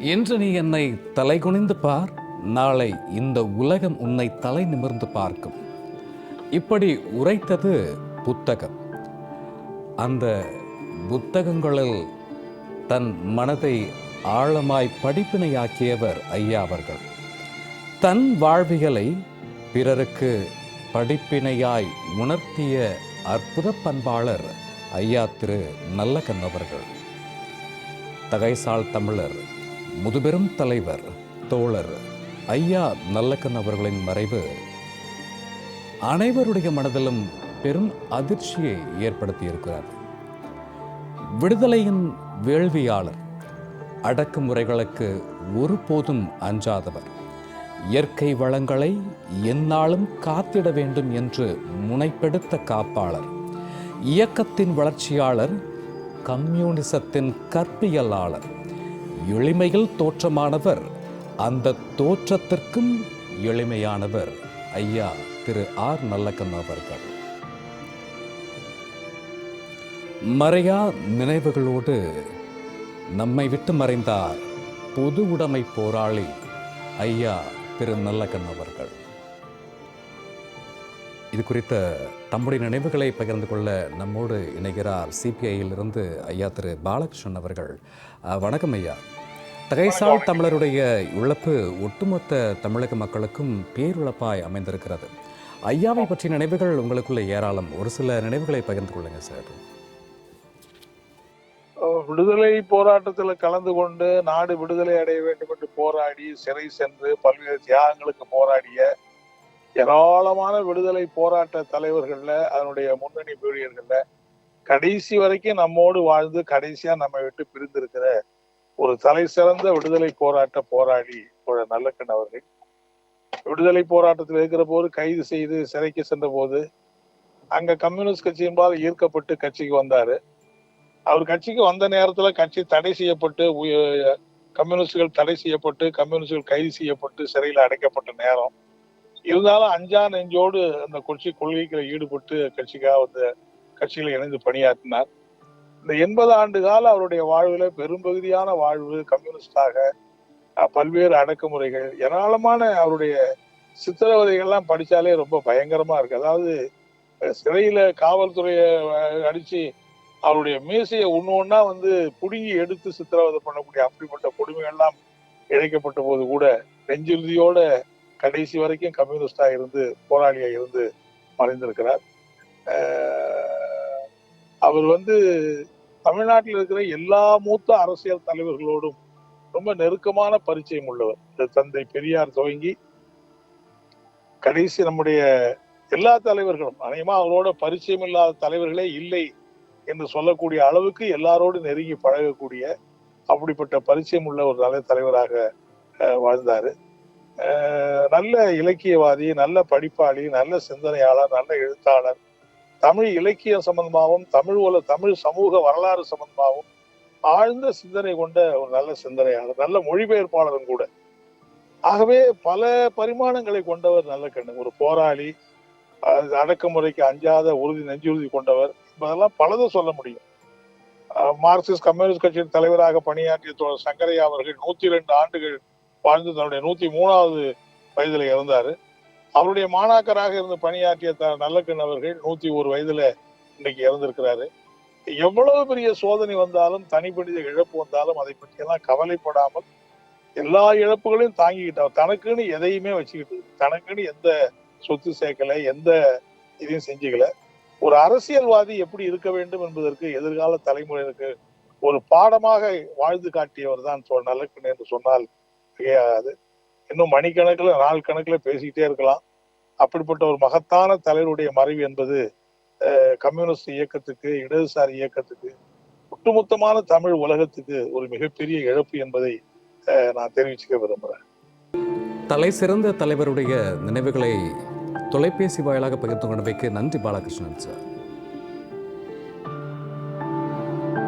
இன்று நீ என்னை தலைகுனிந்து பார், நாளை இந்த உலகம் உன்னை தலை நிமிர்ந்து பார்க்கும். இப்படி உரைத்தது புத்தகம். அந்த புத்தகங்களில் தன் மனதை ஆழமாய் படிப்பினையாக்கியவர் ஐயா அவர்கள். தன் வாழ்வியலை பிறருக்கு படிப்பினையாய் உணர்த்திய அற்புத பண்பாளர் ஐயா திரு நல்லக்கண் அவர்கள். தகைசால் தமிழர் முதுபெரும் தலைவர் தோழர் ஐயா நல்லக்கண் அவர்களின் மறைவு அனைவருடைய மனதிலும் பெரும் அதிர்ச்சியை ஏற்படுத்தியிருக்கிறார். விடுதலையின் வேள்வியாளர், அடக்குமுறைகளுக்கு ஒருபோதும் அஞ்சாதவர், இயற்கை வளங்களை எந்நாளும் காத்திட வேண்டும் என்று முனைப்பெடுத்த காப்பாளர், இயக்கத்தின் வளர்ச்சியாளர், கம்யூனிசத்தின் கற்பியலாளர், எளிமையில் தோற்றமானவர், அந்த தோற்றத்திற்கும் எளிமையானவர் ஐயா திரு ஆர் நல்லக்கண் அவர்கள். மறையா நினைவுகளோடு நம்மை விட்டு மறைந்தார் பொது உடைமை போராளி ஐயா திரு நல்லக்கண் அவர்கள். இது குறித்த தம்முடைய நினைவுகளை பகிர்ந்து கொள்ள நம்மோடு இணைகிறார் சிபிஐயிலிருந்து ஐயா திரு பாலகிருஷ்ணன் அவர்கள். வணக்கம் ஐயா. தகைசால் தமிழருடைய இழப்பு ஒட்டுமொத்த தமிழக மக்களுக்கும் பேரிழப்பாய் அமைந்திருக்கிறது. ஐயாவை பற்றிய நினைவுகள் உங்களுக்குள்ள ஏராளம். ஒரு சில நினைவுகளை பகிர்ந்து கொள்ளுங்க சார். விடுதலை போராட்டத்தில் கலந்து கொண்டு நாடு விடுதலை அடைய வேண்டும் என்று போராடி சிறை சென்று பல்வேறு தியாகங்களுக்கு போராடிய ஏராளமான விடுதலை போராட்ட தலைவர்கள்ல, அதனுடைய முன்னணி ஊழியர்கள்ல கடைசி வரைக்கும் நம்மோடு வாழ்ந்து கடைசியா நம்ம விட்டு பிரிந்திருக்கிற ஒரு தலை சிறந்த விடுதலை போராட்ட போராடி நல்லக்கண் அவர்கள் விடுதலை போராட்டத்தில் இருக்கிற போது கைது செய்து சிறைக்கு சென்ற போது அங்க கம்யூனிஸ்ட் கட்சியின்பால் ஈர்க்கப்பட்டு கட்சிக்கு வந்தாரு. அவர் கட்சிக்கு வந்த நேரத்துல கட்சி தடை செய்யப்பட்டு, கம்யூனிஸ்டுகள் தடை செய்யப்பட்டு, கம்யூனிஸ்டுகள் கைது செய்யப்பட்டு சிறையில் அடைக்கப்பட்ட நேரம். இருந்தாலும் அஞ்சா நெஞ்சோடு அந்த கட்சி கொள்கைகளை ஈடுபட்டு கட்சிக்காக வந்து கட்சிகளை இணைந்து பணியாற்றினார். இந்த 80 ஆண்டு கால அவருடைய வாழ்வுல பெரும்பகுதியான வாழ்வு கம்யூனிஸ்டாக, பல்வேறு அடக்குமுறைகள், ஏராளமான அவருடைய சித்திரவதைகள்லாம் படிச்சாலே ரொம்ப பயங்கரமா இருக்கு. அதாவது சிறையில காவல்துறையை அடிச்சு அவருடைய மீசையை ஒண்ணா வந்து புடுங்கி எடுத்து சித்திரவதை பண்ணக்கூடிய அப்படிப்பட்ட கொடுமைகள்லாம் இழைக்கப்பட்ட போது கூட நெஞ்சுறுதியோட கடைசி வரைக்கும் கம்யூனிஸ்டா இருந்து போராளியா இருந்து மறைந்திருக்கிறார். அவர் வந்து தமிழ்நாட்டில் இருக்கிற எல்லா மூத்த அரசியல் தலைவர்களோடும் ரொம்ப நெருக்கமான பரிச்சயம் உள்ளவர். தந்தை பெரியார் துவங்கி கடைசி நம்முடைய எல்லா தலைவர்களும், அநேகமா அவரோட பரிச்சயம் இல்லாத தலைவர்களே இல்லை என்று சொல்லக்கூடிய அளவுக்கு எல்லாரோடு நெருங்கி பழகக்கூடிய அப்படிப்பட்ட பரிச்சயம் உள்ள ஒரு நல்ல தலைவராக வாழ்ந்தாரு. நல்ல இலக்கியவாதி, நல்ல படிப்பாளி, நல்ல சிந்தனையாளர், நல்ல எழுத்தாளர், தமிழ் இலக்கியம் சம்பந்தமாகவும் தமிழ் சமூக வரலாறு சம்பந்தமாகவும் ஆழ்ந்த சிந்தனை கொண்ட ஒரு நல்ல சிந்தனையாளர், நல்ல மொழிபெயர்ப்பாளரும் கூட. ஆகவே பல பரிமாணங்களை கொண்டவர் நல்லக்கண்ணு. ஒரு போராளி, அடக்குமுறைக்கு அஞ்சாத நெஞ்சுறுதி கொண்டவர், இதெல்லாம் பலதும் சொல்ல முடியும். மார்க்சிஸ்ட் கம்யூனிஸ்ட் கட்சியின் தலைவராக பணியாற்றிய தோழர் சங்கரையா அவர்கள் 102 ஆண்டுகள் வாழ்ந்து தன்னுடைய 103வது வயதுல இறந்தாரு. அவருடைய மாணாக்கராக இருந்து பணியாற்றிய நல்லக்கண் அவர்கள் 101 வயதுல இன்னைக்கு இறந்திருக்கிறாரு. எவ்வளவு பெரிய சோதனை வந்தாலும், தனிப்படித இழப்பு வந்தாலும் அதை பற்றியெல்லாம் கவலைப்படாமல் எல்லா இழப்புகளையும் தாங்கிக்கிட்டார். தனக்குன்னு எதையுமே வச்சுக்கிட்டு, தனக்குன்னு எந்த சொத்து சேர்க்கல, எந்த இதையும் செஞ்சுக்கல. ஒரு அரசியல்வாதி எப்படி இருக்க வேண்டும் என்பதற்கு எதிர்கால தலைமுறையினருக்கு ஒரு பாடமாக வாழ்ந்து காட்டியவர் தான் நல்லக்கண் என்று சொன்னால் மிகையாகாது. இன்னும் மணிக்கணக்கில், நாள் கணக்கில் பேசிக்கிட்டே இருக்கலாம். அப்படிப்பட்ட ஒரு மகத்தான தலைவருடைய மறைவு என்பது கம்யூனிஸ்ட் இயக்கத்துக்கு, இடதுசாரி இயக்கத்துக்கு, ஒட்டுமொத்தமான தமிழ் உலகத்துக்கு ஒரு மிகப்பெரிய இழப்பு என்பதை நான் தெரிவிச்சுக்க விரும்புறேன். தலை சிறந்த தலைவருடைய நினைவுகளை தொலைபேசி வாயிலாக பகிர்ந்து கொண்டமைக்கு நன்றி பாலகிருஷ்ணன் சார்.